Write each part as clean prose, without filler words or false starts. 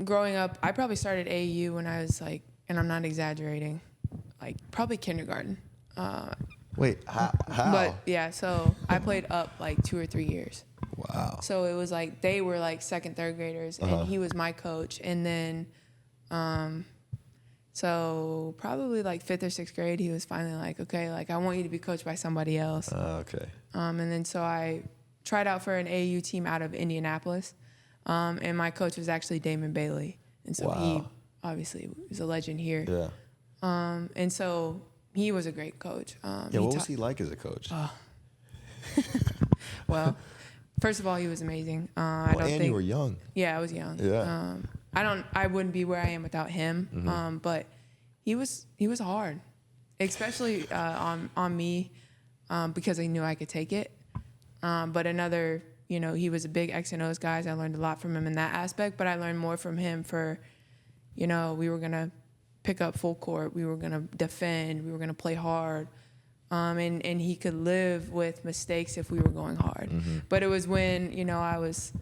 growing up, I probably started AAU when I was like, and I'm not exaggerating, like probably kindergarten. Wait, how? But yeah, so I played up like 2 or 3 years. Wow. So it was like they were like second, third graders, and he was my coach. And then, so probably like 5th or 6th grade, he was finally like, okay, like I want you to be coached by somebody else. Okay. And then so I tried out for an AAU team out of Indianapolis, and my coach was actually Damon Bailey, and so he obviously was a legend here. Yeah. And so he was a great coach. What was he like as a coach? Well, first of all, he was amazing. You were young. Yeah, I was young. Yeah. I wouldn't be where I am without him. But he was hard, especially on me, because I knew I could take it. But another, he was a big X and O's guy. I learned a lot from him in that aspect, but I learned more from him for, we were gonna pick up full court, we were gonna defend, we were gonna play hard. And he could live with mistakes if we were going hard. But it was when, I was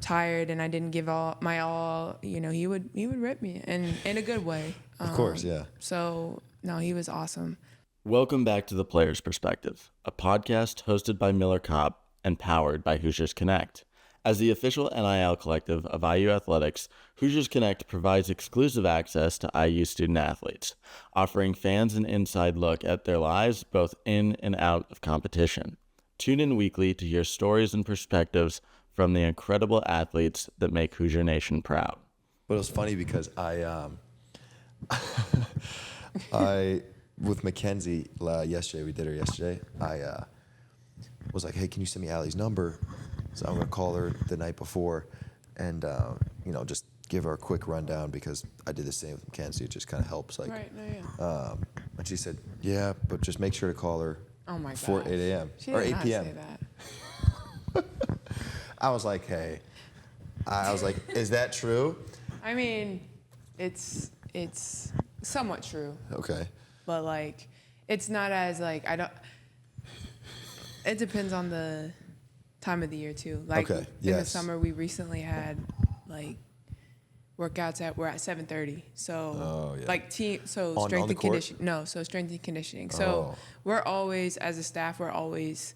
tired and I didn't give my all, he would rip me in a good way. Of course, yeah. So, no, he was awesome. Welcome back to The Player's Perspective, a podcast hosted by Miller Kopp and powered by Hoosiers Connect. As the official NIL collective of IU Athletics, Hoosiers Connect provides exclusive access to IU student-athletes, offering fans an inside look at their lives both in and out of competition. Tune in weekly to hear stories and perspectives from the incredible athletes that make Hoosier Nation proud. But it was funny because I with Mackenzie yesterday, we did her yesterday, I was like, hey, can you send me Allie's number? So I'm going to call her the night before and, just give her a quick rundown because I did the same with Mackenzie. It just kind of helps. Like, Right, no, yeah. And she said, yeah, but just make sure to call her before 8 a.m. or 8 p.m. Say that. I was like, hey. I was like, is that true? I mean, it's somewhat true. Okay. But, like, it's not as, like, it depends on the time of the year too. Like in the summer, we recently had like workouts we're at 7:30. So like strength and conditioning. No, so strength and conditioning. So we're always, as a staff, we're always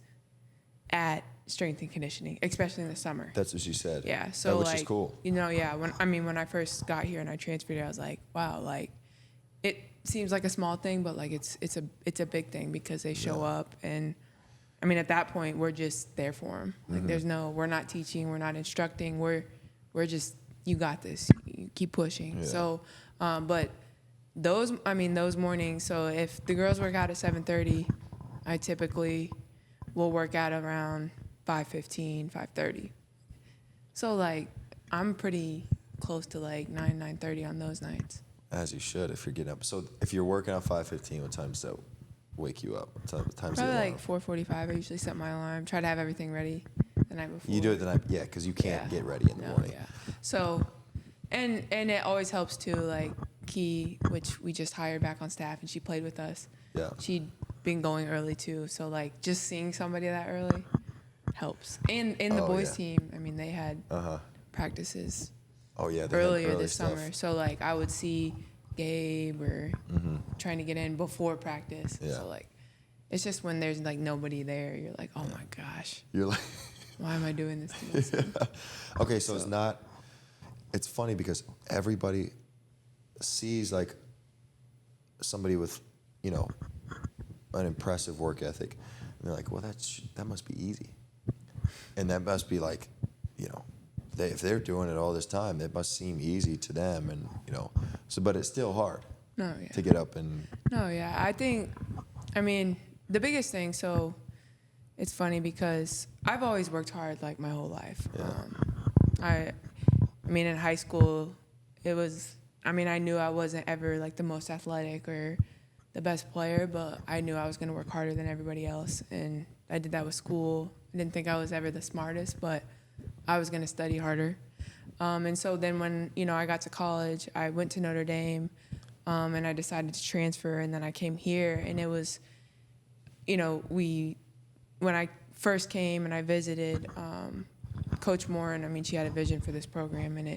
at strength and conditioning, especially in the summer. That's what she said. Yeah. So which is cool. When I first got here and I transferred here, I was like, wow, like it seems like a small thing, but like it's a big thing because they show up and. I mean, at that point, we're just there for them. Like, we're not teaching, we're not instructing, we're just, you got this, you keep pushing. Yeah. So, but those mornings, so if the girls work out at 7:30, I typically will work out around 5:15, 5:30. So, like, I'm pretty close to, like, 9:30 on those nights. As you should, if you're getting up. So, if you're working at 5:15, what time does that wake you up? Probably like 4:45. I usually set my alarm. Try to have everything ready the night before. You do it the night, because you can't get ready in the morning. Yeah. So, and it always helps too. Like Key, which we just hired back on staff, and she played with us. Yeah. She'd been going early too. So like just seeing somebody that early helps. And in the boys team, I mean they had practices. Earlier this summer. So like I would see Gabe or trying to get in before practice. Yeah. So like it's just when there's like nobody there, you're like, oh my gosh. You're like why am I doing this to myself? Okay, so it's funny because everybody sees like somebody with, an impressive work ethic. And they're like, well that must be easy. And that must be like, if they're doing it all this time, it must seem easy to them, and but it's still hard to get up and. No, yeah, I mean, the biggest thing. So, it's funny because I've always worked hard like my whole life. Yeah. I mean, in high school, I knew I wasn't ever like the most athletic or the best player, but I knew I was gonna work harder than everybody else, and I did that with school. I didn't think I was ever the smartest, but I was going to study harder. And so then when, I got to college, I went to Notre Dame, and I decided to transfer. And then I came here, and it was, when I first came and I visited Coach Moore, and I mean, she had a vision for this program, and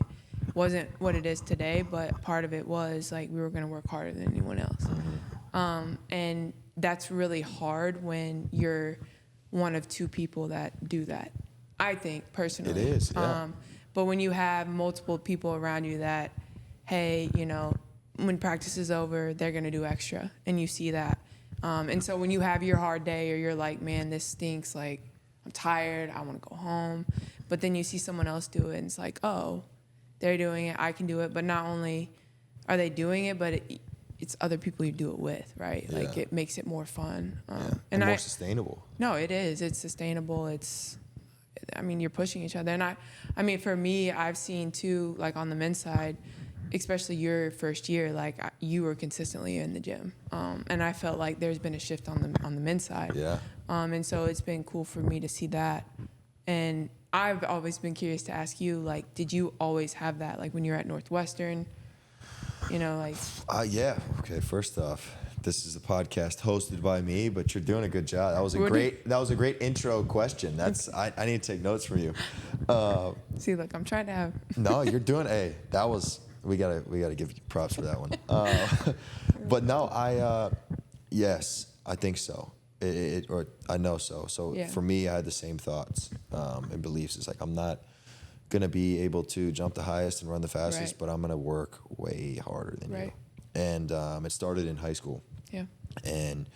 wasn't what it is today, but part of it was like we were going to work harder than anyone else. And that's really hard when you're one of two people that do that, I think, personally. It is, yeah. But when you have multiple people around you that, hey, you know, when practice is over, they're going to do extra, and you see that. And so when you have your hard day or you're like, man, this stinks, like, I'm tired, I want to go home. But then you see someone else do it, and it's like, oh, they're doing it, I can do it. But not only are they doing it, but it's other people you do it with, right? Yeah. Like, it makes it more fun. And more sustainable. No, it is. It's sustainable. I mean, you're pushing each other. And I mean, for me, I've seen too, like on the men's side, especially your first year, like you were consistently in the gym. And I felt like there's been a shift on the men's side. Yeah. And so it's been cool for me to see that. And I've always been curious to ask you, like, did you always have that? Like when you were at Northwestern, you know, like. Yeah. Okay. First off, this is a podcast hosted by me, but you're doing a good job. That was a great intro question. I need to take notes from you. See, look, I'm trying to have. No, you're doing. Hey, we gotta give you props for that one. But no, yes, I think so. Or I know so. So Yeah. for me, I had the same thoughts and beliefs. It's like I'm not gonna be able to jump the highest and run the fastest, Right. but I'm gonna work way harder than Right. you. And it started in high school. Yeah. And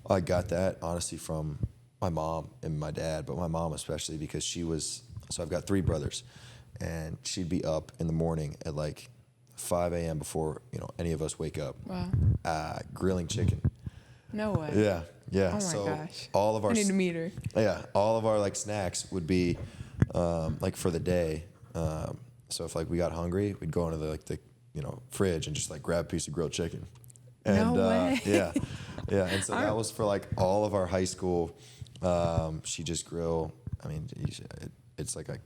I got that honestly from my mom and my dad, but my mom especially because so I've got 3 brothers, and she'd be up in the morning at like 5 a.m. before, you know, any of us wake up. Wow. Grilling chicken. No way. Yeah. Oh my So gosh. all of our I need to meet her. Yeah, all of our like snacks would be like for the day. So if like we got hungry, we'd go into the fridge and just like grab a piece of grilled chicken. And No way. yeah. And so that was for like all of our high school. She just grill. I mean, it's like an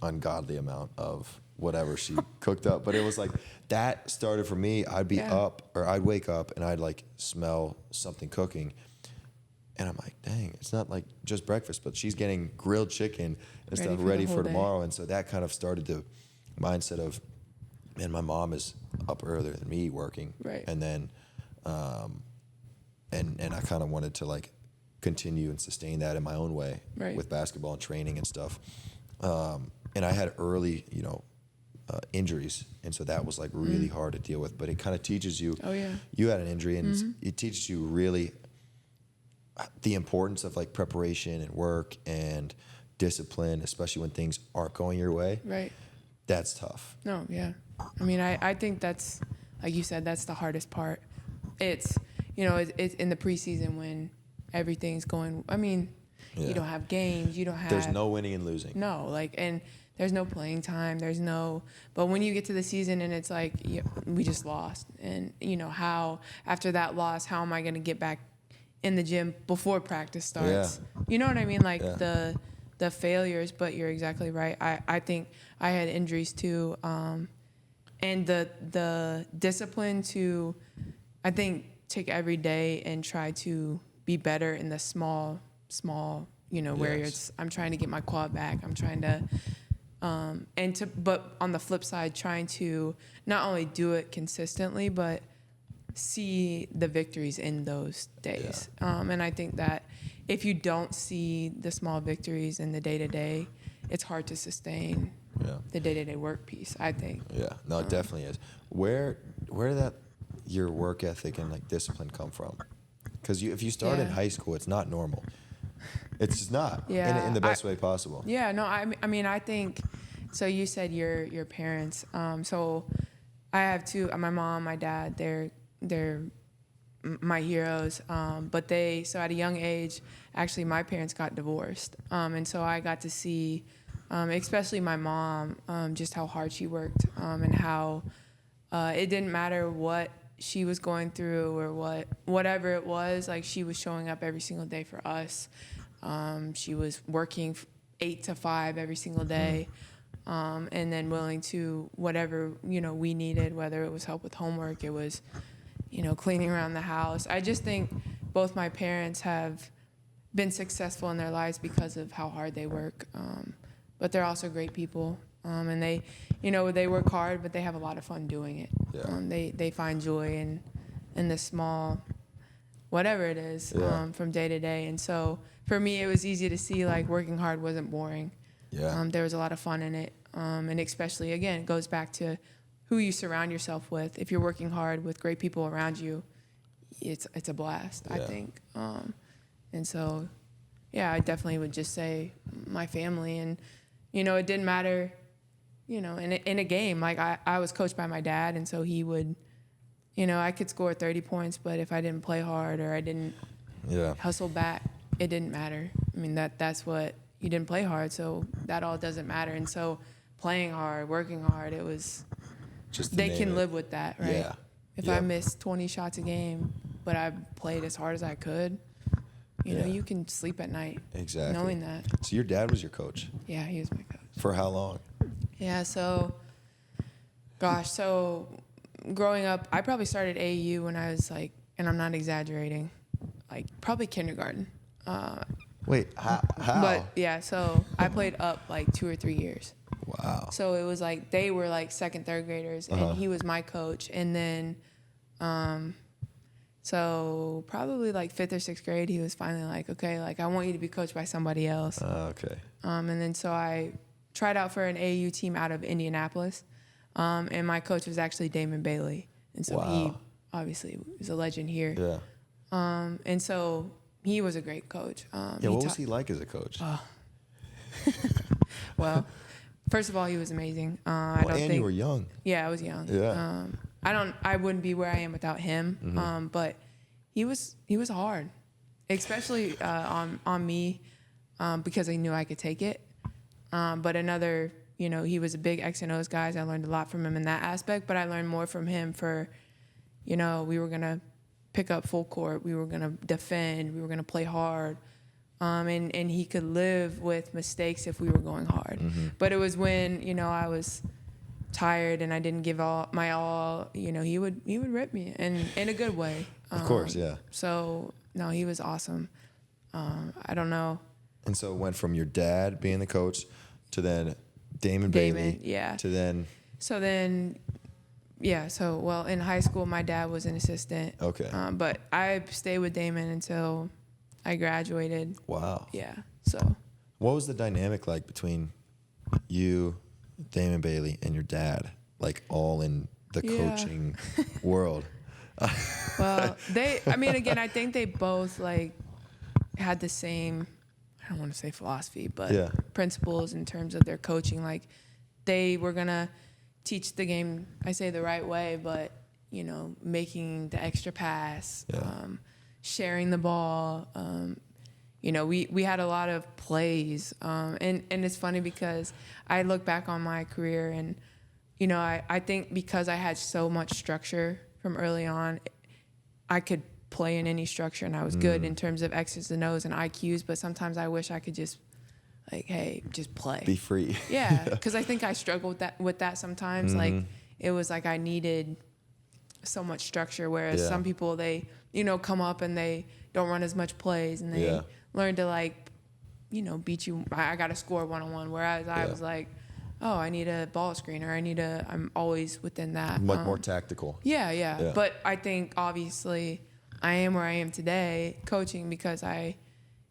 ungodly amount of whatever she cooked up, but it was like that started for me. I'd be up, or I'd wake up and I'd like smell something cooking. And I'm like, dang, it's not like just breakfast, but she's getting grilled chicken and stuff ready for tomorrow. And so that kind of started the mindset of, man, my mom is up earlier than me working. Right. And then, and I kind of wanted to like continue and sustain that in my own way with basketball and training and stuff. And I had early, injuries. And so that was like really hard to deal with, but it kind of teaches you, you had an injury, and it teaches you really the importance of like preparation and work and discipline, especially when things aren't going your way. Right. That's tough. No, yeah. I mean, I think that's, like you said, that's the hardest part. It's, it's in the preseason when everything's going, I mean, you don't have games, you don't have. There's no winning and losing. No, and there's no playing time, but when you get to the season and it's like, we just lost. And, how, after that loss, how am I going to get back in the gym before practice starts? Yeah. You know what I mean? Like the failures, but you're exactly right. I think I had injuries too. And the discipline to, I think, take every day and try to be better in the small, where I'm trying to get my quad back. I'm trying to, but on the flip side, trying to not only do it consistently, but see the victories in those days. And I think that if you don't see the small victories in the day-to-day, it's hard to sustain the day-to-day work piece, I think. Yeah, no, it definitely is. Where did that your work ethic and like discipline come from? Because if you start in high school, it's not normal. It's just not in the best way possible. Yeah, no, I mean, I think, so you said your parents. So I have 2, my mom, my dad, they're my heroes. But so at a young age, actually my parents got divorced. And so I got to see, especially my mom, just how hard she worked, and how it didn't matter what she was going through or whatever it was, like she was showing up every single day for us. She was working 8 to 5 every single day. And then willing to whatever, we needed, whether it was help with homework, it was, cleaning around the house. I just think both my parents have been successful in their lives because of how hard they work. But they're also great people. And they, they work hard, but they have a lot of fun doing it. Yeah. They find joy in the small, whatever it is, from day to day. And so for me, it was easy to see like working hard wasn't boring. Yeah. There was a lot of fun in it. And especially, again, it goes back to who you surround yourself with. If you're working hard with great people around you, it's a blast, I think. And so, yeah, I definitely would just say my family. And, it didn't matter, in a game. Like, I was coached by my dad, and so he would, I could score 30 points, but if I didn't play hard or I didn't hustle back, it didn't matter. I mean, that's what, you didn't play hard, so that all doesn't matter. And so playing hard, working hard, it was, Just they can live with that, right? Yeah. If I missed 20 shots a game, but I played as hard as I could, you can sleep at night. Exactly. Knowing that. So your dad was your coach? Yeah, he was my coach. For how long? Yeah, so growing up, I probably started AAU when I was like, and I'm not exaggerating, like probably kindergarten. Wait, how? But yeah, so I played up like 2 or 3 years. Wow. So it was like they were like second, third graders, and he was my coach. And then, so probably like 5th or 6th grade, he was finally like, okay, like I want you to be coached by somebody else. Okay. And then so I tried out for an AAU team out of Indianapolis, and my coach was actually Damon Bailey, and so he obviously was a legend here. Yeah. And so he was a great coach. What was he like as a coach? Well, first of all, he was amazing. You were young. Yeah, I was young. Yeah. I wouldn't be where I am without him. But he was hard, especially on me, because I knew I could take it. But another, he was a big X and O's guy. I learned a lot from him in that aspect, but I learned more from him for, we were gonna pick up full court. We were gonna defend. We were gonna play hard. And he could live with mistakes if we were going hard. But it was when, I was tired and I didn't give my all, he would rip me in a good way. Of course, yeah. So, no, he was awesome. I don't know. And so it went from your dad being the coach to then Damon Bailey. Yeah. To then. So then, yeah. So, well, in high school, my dad was an assistant. Okay. But I stayed with Damon until I graduated. Wow. Yeah. So. What was the dynamic like between you, Damon Bailey, and your dad? Like all in the coaching world. Well, again, I think they both like had the same, I don't want to say philosophy, but principles in terms of their coaching. Like they were going to teach the game, I say the right way, but, making the extra pass, sharing the ball. We had a lot of plays. And it's funny because I look back on my career and, I think because I had so much structure from early on, I could play in any structure and I was good in terms of X's and O's and IQs, but sometimes I wish I could just like, hey, just play. Be free. Yeah, because I think I struggled with that sometimes. Like it was like I needed so much structure, whereas some people, they, come up and they don't run as much plays and they learn to like, beat you. I got to score one-on-one, whereas I was like, oh, I need a ball screen or I'm always within that. Much more tactical. Yeah. But I think obviously I am where I am today coaching because I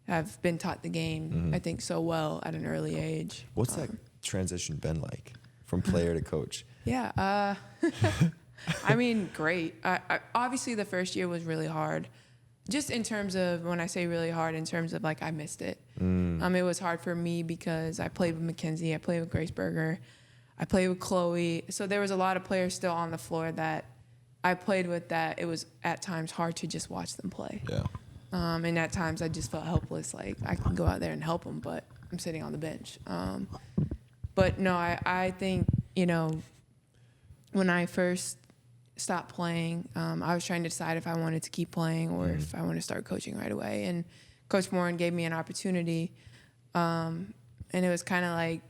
have been taught the game, I think, so well at an early age. What's that transition been like from player to coach? Yeah. Great. Obviously, the first year was really hard. Just in terms of, when I say really hard, in terms of like I missed it. It was hard for me because I played with Mackenzie, I played with Grace Berger, I played with Chloe. So there was a lot of players still on the floor that I played with that it was at times hard to just watch them play. Yeah. And at times I just felt helpless. Like I can go out there and help them, but I'm sitting on the bench. But no, I think, when I first stopped playing, I was trying to decide if I wanted to keep playing or if I want to start coaching right away. And Coach Morin gave me an opportunity. And it was kind of like,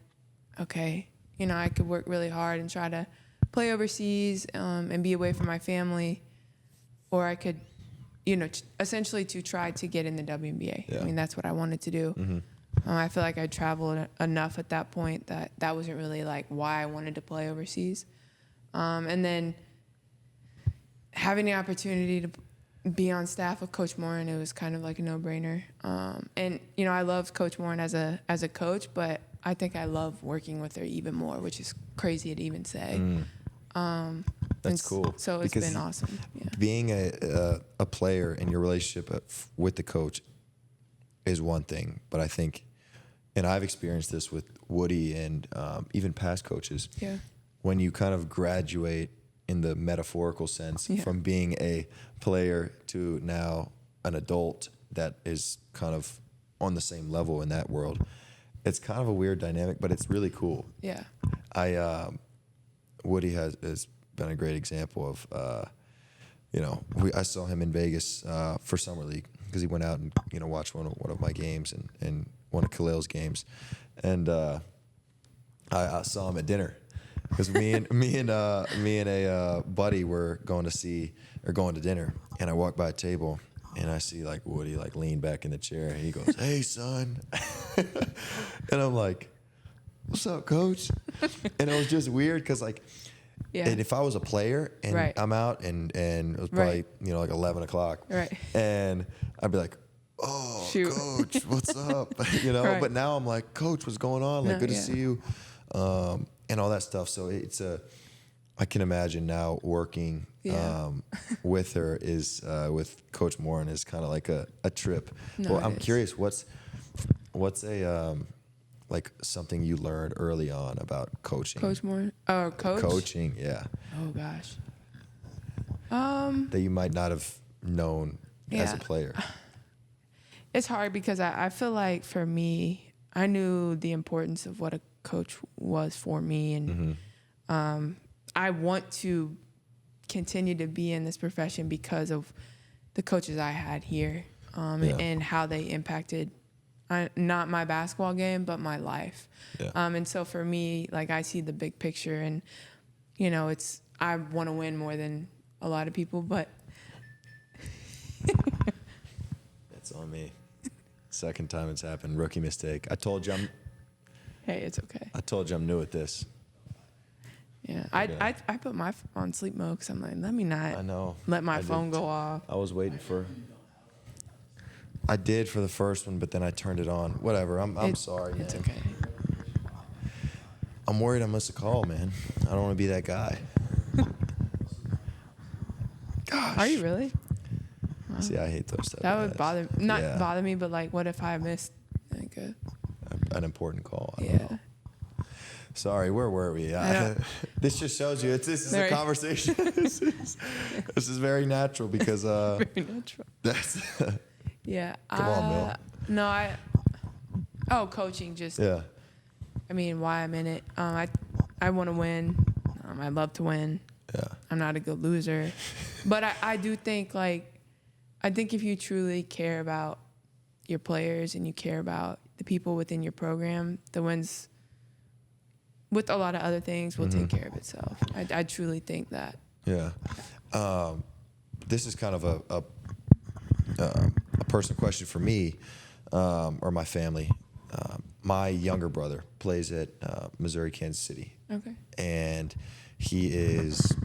okay, I could work really hard and try to play overseas and be away from my family. Or I could, essentially to try to get in the WNBA. Yeah. I mean, that's what I wanted to do. I feel like I traveled enough at that point that that wasn't really like why I wanted to play overseas. And then having the opportunity to be on staff with Coach Morin, it was kind of like a no-brainer. And you know, I love Coach Morin as a coach, but I think I love working with her even more, which is crazy to even say. That's cool. So it's been awesome. Yeah. Being a player and your relationship with the coach is one thing, but I think, and I've experienced this with Woody and even past coaches, when you kind of graduate in the metaphorical sense from being a player to now an adult that is kind of on the same level in that world, it's kind of a weird dynamic, but it's really cool. Yeah. Woody has been a great example of, I saw him in Vegas for Summer League because he went out and, watched one of my games and one of Khalil's games. And I saw him at dinner because me and a buddy were going to dinner, and I walked by a table and I see like Woody like lean back in the chair and he goes, "Hey son," and I'm like, "What's up, coach?" And it was just weird because like, and if I was a player and I'm out and it was probably like 11 o'clock, and I'd be like, "Oh, shoot, coach, what's up?" But now I'm like, "Coach, what's going on? Like, good to see you," and all that stuff. So I can imagine now working with her is with Coach Morin is kind of like a trip. Well, I'm curious, what's a like something you learned early on about coaching? Coach Morin? Oh, coach? Coaching, yeah. Oh gosh. That you might not have known as a player. It's hard because I feel like for me, I knew the importance of what a coach was for me, and I want to continue to be in this profession because of the coaches I had here, and how they impacted not my basketball game, but my life. And so for me, like, I see the big picture, and I want to win more than a lot of people, but that's on me. Second time it's happened. Rookie mistake. I told you hey, it's okay. I told you I'm new at this. Yeah, I put my phone on sleep mode because I'm like, let me not let my phone go off. I was waiting for. I did for the first one, but then I turned it on. Whatever. I'm sorry. It's man. okay. I'm worried I missed a call, man. I don't want to be that guy. Gosh. Are you really? See, I hate those stuff. That would bother me, but like, what if I missed like an important call? I don't know. Sorry, where were we? This just shows you this is a conversation. this is very natural because very natural. That's yeah. Come on, Mel. No, coaching just. Yeah. I mean, why I'm in it. I want to win. I love to win. Yeah. I'm not a good loser, but I do think I think if you truly care about your players and you care about the people within your program, the wins, with a lot of other things, will take care of itself. I truly think that. Yeah. This is kind of a personal question for me or my family. My younger brother plays at Missouri, Kansas City. Okay. And he is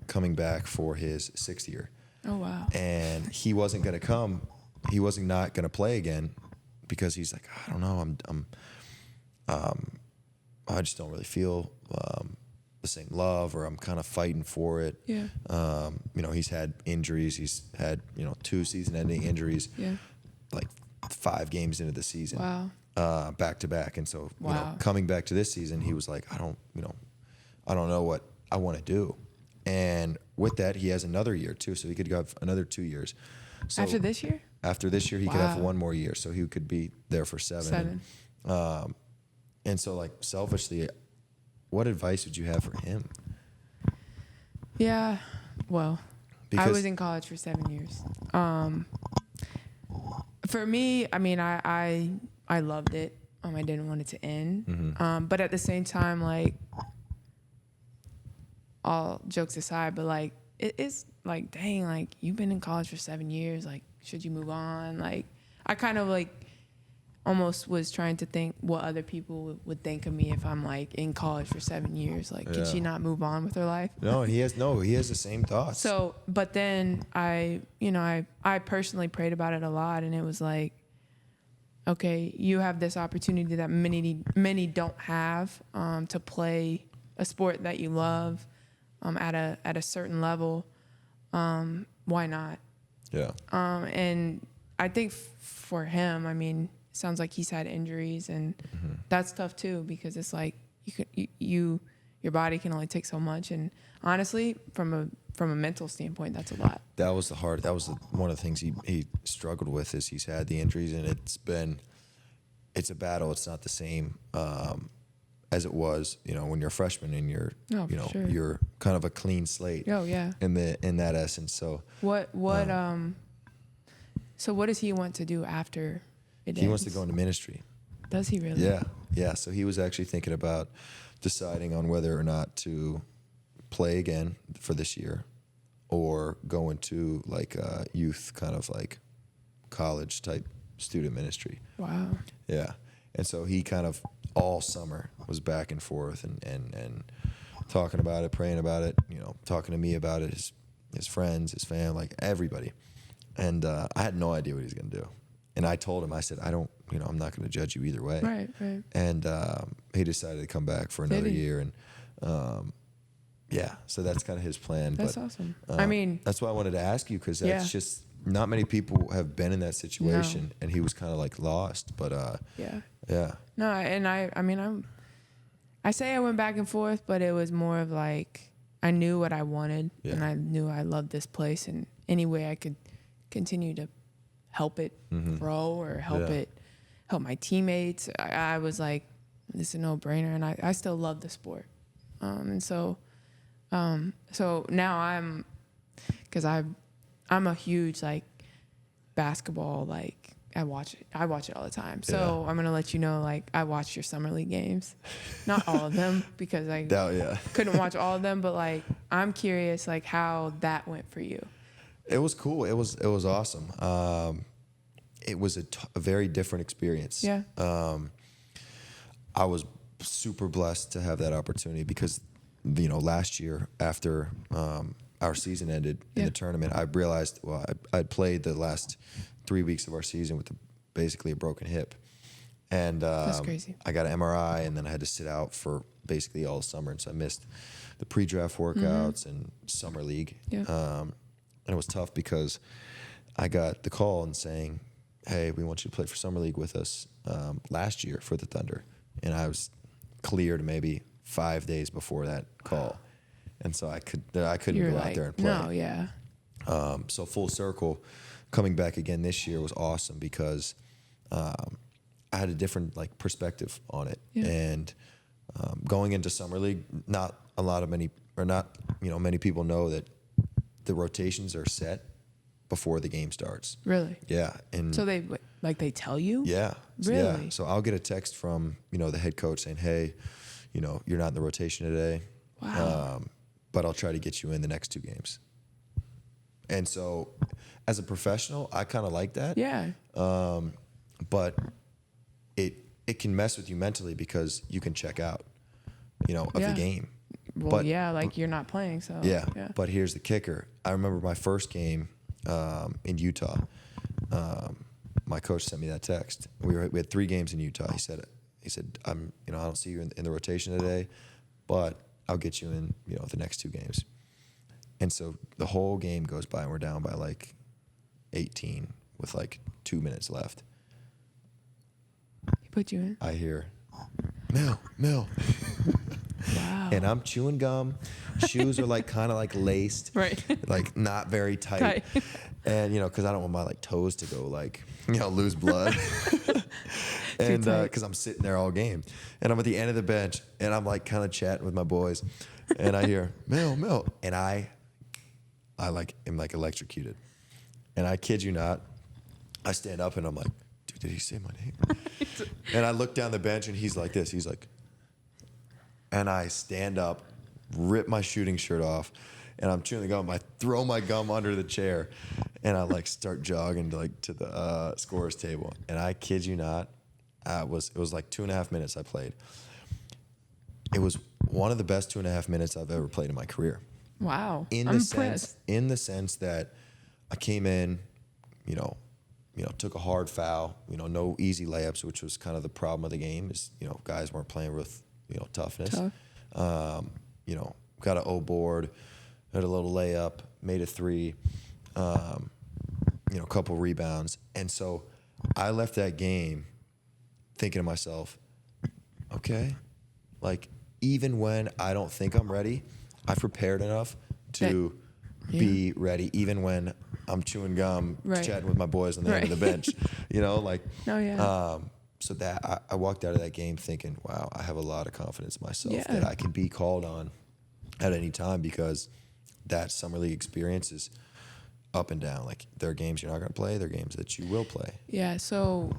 coming back for his 6th year. Oh, wow. And he wasn't going to come. He wasn't not going to play again because he's like, I don't know. I just don't really feel the same love, or I'm kind of fighting for it. Yeah. He's had injuries. He's had, 2 season-ending injuries. Yeah. Like 5 games into the season. Wow. Back to back. And so, coming back to this season, he was like, I don't know what I want to do. And with that, he has another year too, so he could have another 2 years. So after this year? After this year, he could have 1 more year, so he could be there for 7. And so, like, selfishly, what advice would you have for him? Yeah, well, I was in college for 7 years. For me, I mean, I loved it. I didn't want it to end. But at the same time, like, all jokes aside, but like, it's like, dang, like, you've been in college for 7 years. Like, should you move on? Like, I kind of like, almost was trying to think what other people would think of me if I'm like in college for 7 years. Like, could she not move on with her life? No, he has the same thoughts. So, but then I personally prayed about it a lot, and it was like, okay, you have this opportunity that many don't have, to play a sport that you love, at a certain level. Why not? Yeah. And I think for him, I mean, it sounds like he's had injuries, and that's tough too, because it's like your body can only take so much. And honestly, from a mental standpoint, that's a lot. That was one of the things he struggled with, is he's had the injuries, and it's a battle. It's not the same as it was, when you're a freshman and you're sure. you're kind of a clean slate. Oh yeah. In that essence. So so what does he want to do after it ends? he wants to go into ministry. Does he really? Yeah. So he was actually thinking about deciding on whether or not to play again for this year, or go into like a youth kind of like college type student ministry. Wow. Yeah. And so he kind of all summer was back and forth and talking about it, praying about it, talking to me about it, his friends, his family, like everybody. And I had no idea what he was going to do. And I told him, I said, I'm not going to judge you either way. Right. And he decided to come back for another year. And so that's kind of his plan. That's awesome. I mean, that's why I wanted to ask you, because that's just not many people have been in that situation. No. And he was kind of like lost. But yeah. No, and I say I went back and forth, but it was more of like, I knew what I wanted, and I knew I loved this place, and any way I could continue to help it grow or help my teammates, I was like, this is a no-brainer, and I still love the sport. And so now because I'm a huge like basketball, like I watch it all the time. So I'm gonna let you know, like, I watched your summer league games, not all of them, because I couldn't watch all of them, but like I'm curious like how that went for you. It was cool. It was awesome. It was a very different experience. Yeah. I was super blessed to have that opportunity, because last year after our season ended in the tournament, I realized, I'd played the last 3 weeks of our season with basically a broken hip. And That's crazy. I got an MRI, and then I had to sit out for basically all summer. And so I missed the pre-draft workouts and summer league. Yeah. And it was tough, because I got the call and saying, hey, we want you to play for summer league with us last year for the Thunder. And I was cleared maybe 5 days before that call. And so I couldn't go out there and play. No, yeah. So full circle, coming back again this year was awesome, because I had a different like perspective on it. Yeah. And going into summer league, many people know that the rotations are set before the game starts. Really? Yeah. And so they tell you? Yeah. Really? Yeah. So I'll get a text from the head coach saying, hey, you're not in the rotation today. Wow. But I'll try to get you in the next 2 games. And so as a professional, I kind of like that. Yeah. But it can mess with you mentally, because you can check out, of the game. Well, like you're not playing, so. Yeah. But here's the kicker. I remember my first game in Utah. My coach sent me that text. We had 3 games in Utah. He said, I don't see you in the rotation today, but I'll get you in, the next 2 games. And so the whole game goes by, and we're down by like 18 with like 2 minutes left. He put you in? I hear, Mel. Wow. And I'm chewing gum. Shoes are like kind of like laced. Right. Like not very tight. And, because I don't want my like toes to go like, lose blood. And because I'm sitting there all game. And I'm at the end of the bench, and I'm like kind of chatting with my boys. And I hear, Mel. And I like am like electrocuted. And I kid you not, I stand up and I'm like, dude, did he say my name? And I look down the bench, and he's like this. He's like, and I stand up, rip my shooting shirt off, and I'm chewing the gum. I throw my gum under the chair, and I like start jogging to the scorer's table. And I kid you not, it was like 2.5 minutes I played. It was one of the best 2.5 minutes I've ever played in my career. Wow. In I'm the impressed. sense that I came in, took a hard foul, no easy layups, which was kind of the problem of the game is, guys weren't playing with, toughness. Tough. Got an O board, had a little layup, made a 3, a couple rebounds. And so I left that game thinking to myself, okay, like even when I don't think I'm ready, I've prepared enough to be ready, even when I'm chewing gum, chatting with my boys on the end of the bench, So that I walked out of that game thinking, wow, I have a lot of confidence in myself that I can be called on at any time, because that summer league experience is up and down. Like there are games you're not going to play, there are games that you will play. Yeah. So,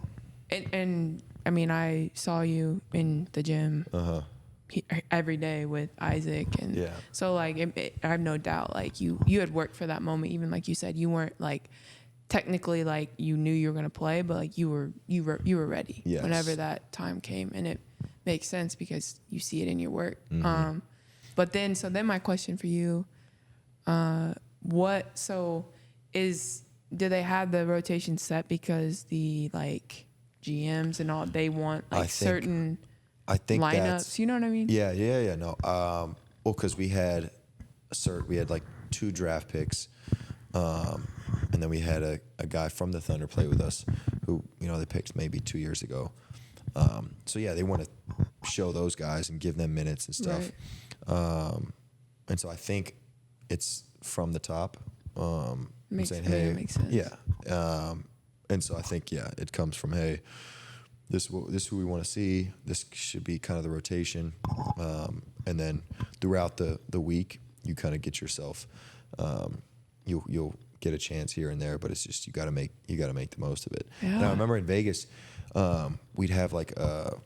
and I mean, I saw you in the gym every day with Isaac, and so like I have no doubt, like you had worked for that moment. Even like you said, you weren't like technically like you knew you were going to play, but like you were ready whenever that time came, and it makes sense because you see it in your work. But then my question for you, do they have the rotation set because the like GMs and all, they want like certain lineups, you know what I mean? Yeah. No. Well, because we had like 2 draft picks, and then we had a guy from the Thunder play with us who, they picked maybe 2 years ago. So they want to show those guys and give them minutes and stuff. Right. And so I think it's from the top. Makes sense. Yeah. And so I think, it comes from, hey, this is who we want to see. This should be kind of the rotation. And then throughout the week, you kind of get yourself, you'll get a chance here and there, but it's just, you got to make the most of it. Yeah. And I remember in Vegas, we'd have like a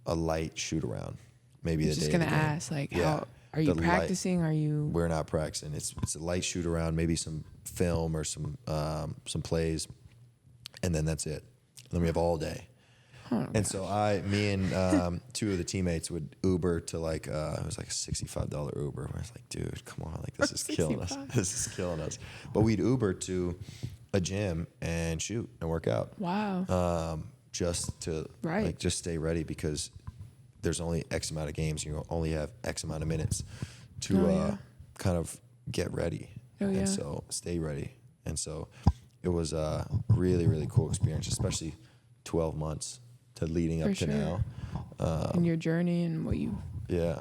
light shoot around, maybe the day of the game. Just gonna ask, like, how are you practicing? We're not practicing. It's a light shoot around, maybe some film or some plays, and then that's it. And then we have all day. Oh, and so me and 2 of the teammates would Uber to like, it was like a $65 Uber. I was like, dude, come on, like this is killing us. This is killing us. But we'd Uber to a gym and shoot and work out. Wow. Just to just stay ready, because there's only X amount of games. You only have X amount of minutes to kind of get ready. And so stay ready. And so it was a really, really cool experience, especially 12 months to leading up to now. In your journey and what you... Yeah.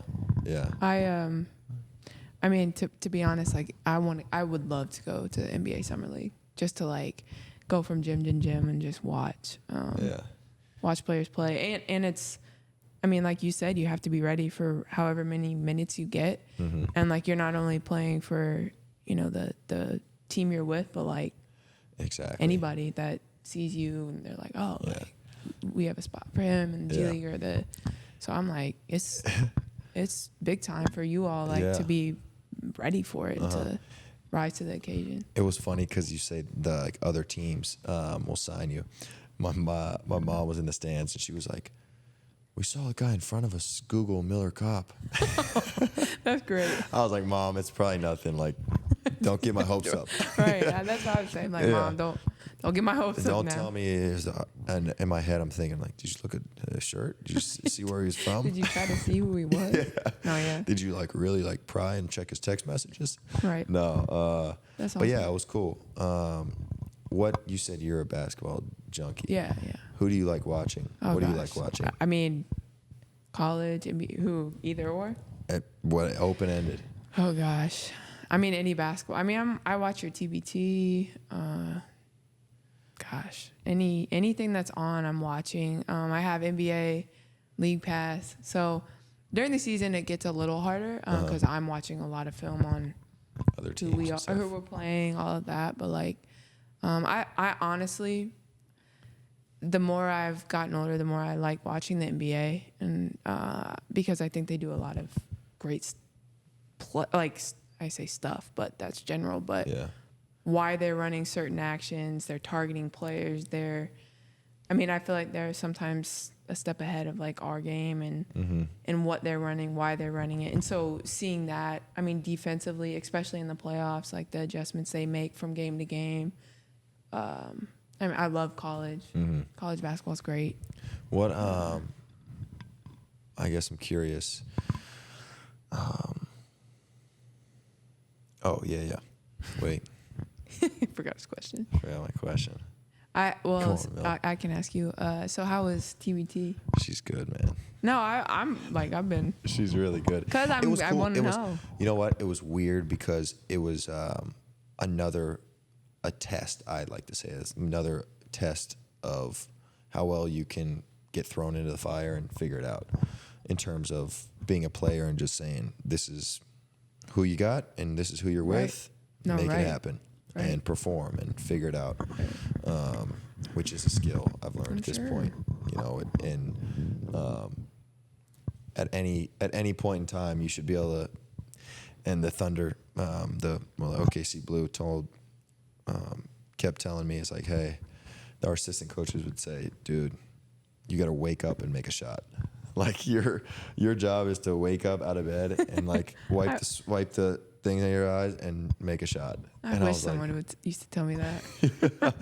I mean, to be honest, like I would love to go to the NBA Summer League, just to like go from gym to gym and just watch players play. And it's, I mean, like you said, you have to be ready for however many minutes you get. Mm-hmm. And like, you're not only playing for, the team you're with, but like anybody that sees you and they're like, oh, like we have a spot for him in the G League or so I'm like, it's big time for you all, like to be ready for it, to rise to the occasion. It was funny because you say the other teams will sign you. My mom was in the stands and she was like, we saw a guy in front of us Google Miller Kopp. That's great. I was like, Mom, it's probably nothing. Like, don't get my hopes up. Right. That's what I was saying. Like, Mom, don't get my hopes up now. Don't tell me. And in my head, I'm thinking, like, did you look at his shirt? Did you see where he was from? Did you try to see who he was? No, Did you like really like pry and check his text messages? Right. No. That's awesome. But yeah, it was cool. What you said, you're a basketball junkie. Yeah. Who do you like watching? Oh, what do you like watching? I mean, college, who, either or? What, open-ended? Oh, gosh. I mean, any basketball. I mean, I watch your TBT. Anything that's on, I'm watching. I have NBA League Pass. So during the season, it gets a little harder because I'm watching a lot of film on other teams who we're playing, all of that. But like, I honestly, the more I've gotten older, the more I like watching the NBA, and because I think they do a lot of great, like I say stuff, but that's general. But why they're running certain actions, they're targeting players, they're I mean, I feel like they're sometimes a step ahead of like our game and what they're running, why they're running it. And so seeing that, I mean, defensively, especially in the playoffs, like the adjustments they make from game to game. I mean, I love college. College basketball is great. What, I guess I'm curious. Wait, I forgot his question. forgot my question. I Mel. can ask you. So how was TBT? She's good, man. No, I'm like I've been She's really good. because It was I cool. want to It was, know. you know what? It was weird because it was a test. I'd like to say this, another test of how well you can get thrown into the fire and figure it out in terms of being a player and just saying this is who you got and this is who you're with. No, make right. it happen Right. and perform and figure it out, which is a skill I've learned at this Sure. point. You know, at any point in time, you should be able to. And the Thunder, the OKC Blue kept telling me, it's like, hey, our assistant coaches would say, dude, you got to wake up and make a shot. Like your job is to wake up out of bed and like wipe the thing in your eyes and make a shot. I And wish was someone would used to tell me that.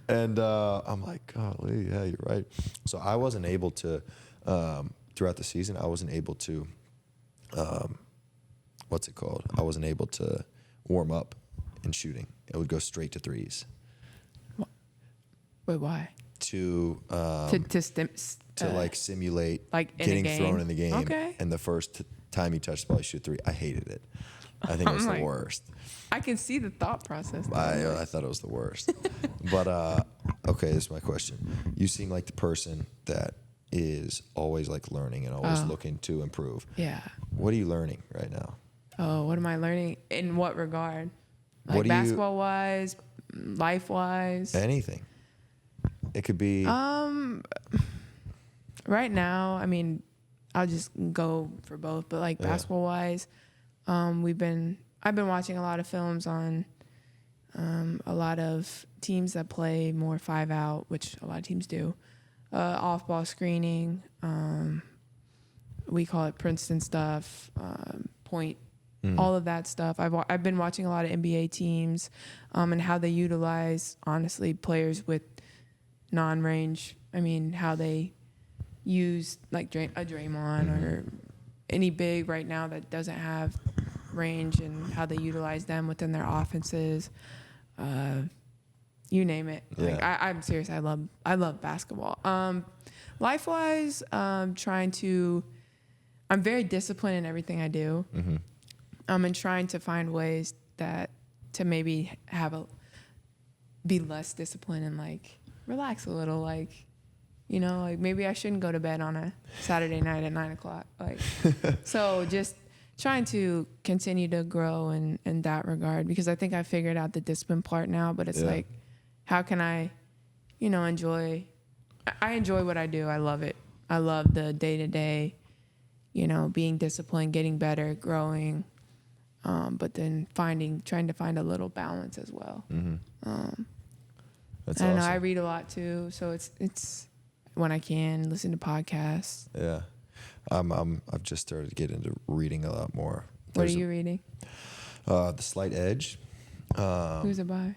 And I'm like, golly, yeah, you're right. So I wasn't able to, throughout the season, I wasn't able to, what's it called? I wasn't able to warm up in shooting. It would go straight to threes. Wait, why? To like simulate like in a getting game? thrown in the game. Okay. And the first time you touch the ball, you shoot three. I hated it. I think it was the worst. I can see the thought process. I thought it was the worst. But, okay, this is my question. You seem like the person that is always like learning and always looking to improve. Yeah. What are you learning right now? Oh, what am I learning? In what regard? What Like do you- basketball wise, life wise. Anything. It could be. Right now, I mean, I'll just go for both. But like basketball wise, I've been watching a lot of films on a lot of teams that play more 5-out, which a lot of teams do. Off ball screening. We call it Princeton stuff. Point. All of that stuff. I've been watching a lot of NBA teams and how they utilize, honestly, players with non-range. I mean, how they use like a Draymond or any big right now that doesn't have range, and how they utilize them within their offenses. You name it. Yeah. Like I'm serious. I love basketball. Life-wise, I'm very disciplined in everything I do. And trying to find ways to maybe be less disciplined and like relax a little, like, you know, like maybe I shouldn't go to bed on a Saturday night at 9:00. Like, so just trying to continue to grow in that regard, because I think I figured out the discipline part now, but it's like, how can I, you know, I enjoy what I do. I love it. I love the day-to-day, you know, being disciplined, getting better, growing, but then trying to find a little balance as well. That's I don't know. awesome. I read a lot too, so it's when I can listen to podcasts. Yeah. I've just started to get into reading a lot more. What are you reading? The Slight Edge. Who's it by?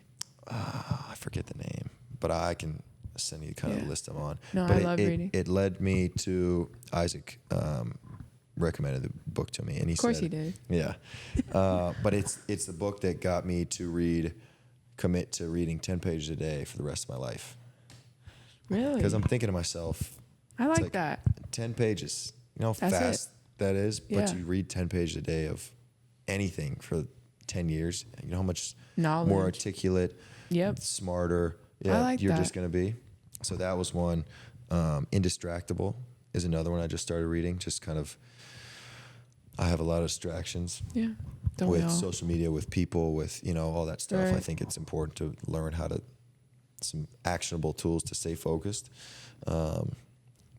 I forget the name, but I can send you kind of a list I'm on. No, but I love reading. It led me to Isaac. Recommended the book to me, and he said, Of course he did. Yeah, but it's the book that got me to commit to reading 10 pages a day for the rest of my life. Really? Because I'm thinking to myself, I it's like that. 10 pages. You know how That's fast that is, but Yeah. you read 10 pages a day of anything for 10 years. You know how much Knowledge. more articulate, Yep. smarter I like you're that. just going to be. So that was one. Indistractable is another one I just started reading. Just kind of, I have a lot of distractions Yeah. Don't we with all? social media, with people, with, you know, all that stuff. I Right. think it's important to learn some actionable tools to stay focused.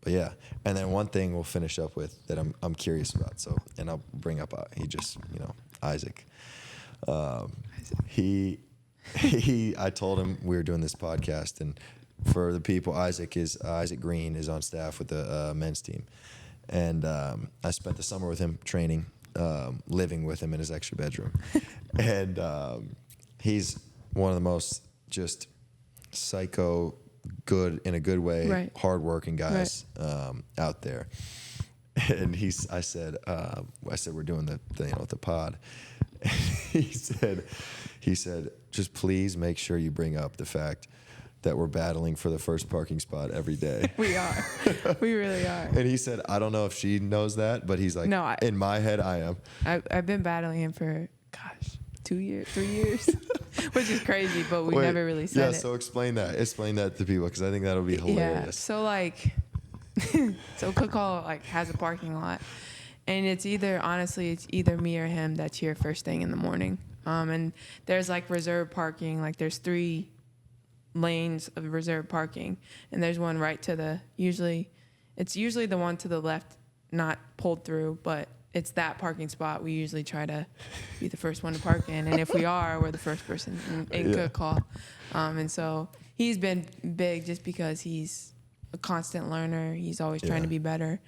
But yeah, and then one thing we'll finish up with that I'm curious about. So, and I'll bring up Isaac. I told him we were doing this podcast, and for the people, Isaac Green is on staff with the men's team, and I spent the summer with him training, living with him in his extra bedroom, and he's one of the most just psycho good in a good way, Right. hardworking guys out there. And I said we're doing the pod. he said just please make sure you bring up the fact that we're battling for the first parking spot every day. We are. We really are. And he said, I don't know if she knows that, but he's like, No, in my head, I am. I've been battling him for, 2 years, 3 years, which is crazy, but we never really said it. Yeah, so explain that to people, because I think that'll be hilarious. Yeah, so like, so Cook Hall like has a parking lot, and it's either me or him that's here first thing in the morning. And there's like reserved parking, like there's 3 lanes of reserved parking, and there's one right to usually the one to the left, not pulled through, but it's that parking spot we usually try to be the first one to park in, and if we are, we're the first person in Cook Hall. And so he's been big just because he's a constant learner. He's always trying to be better.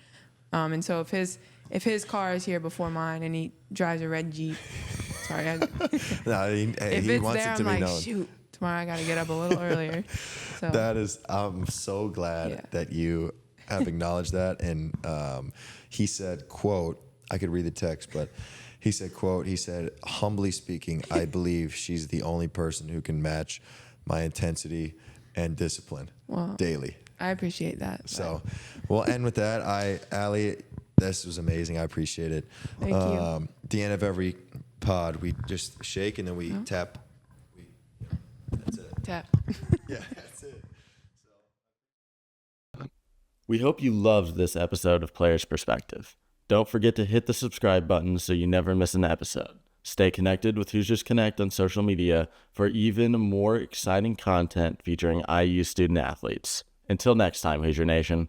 And so if his car is here before mine and he drives a red Jeep, sorry, No, if he it's wants there, it to I'm be like, known. shoot, tomorrow I got to get up a little earlier. So I'm so glad that you have acknowledged that. And he said, quote, I could read the text, but he said, quote, humbly speaking, I believe she's the only person who can match my intensity and discipline daily. I appreciate that. So we'll end with that. Ali, this was amazing. I appreciate it. Thank you. At the end of every pod, we just shake and then we tap. That's it. Tap. Yeah, that's it. We hope you loved this episode of Players Perspective. Don't forget to hit the subscribe button so you never miss an episode. Stay connected with Hoosiers Connect on social media for even more exciting content featuring IU student athletes. Until next time, Hoosier Nation.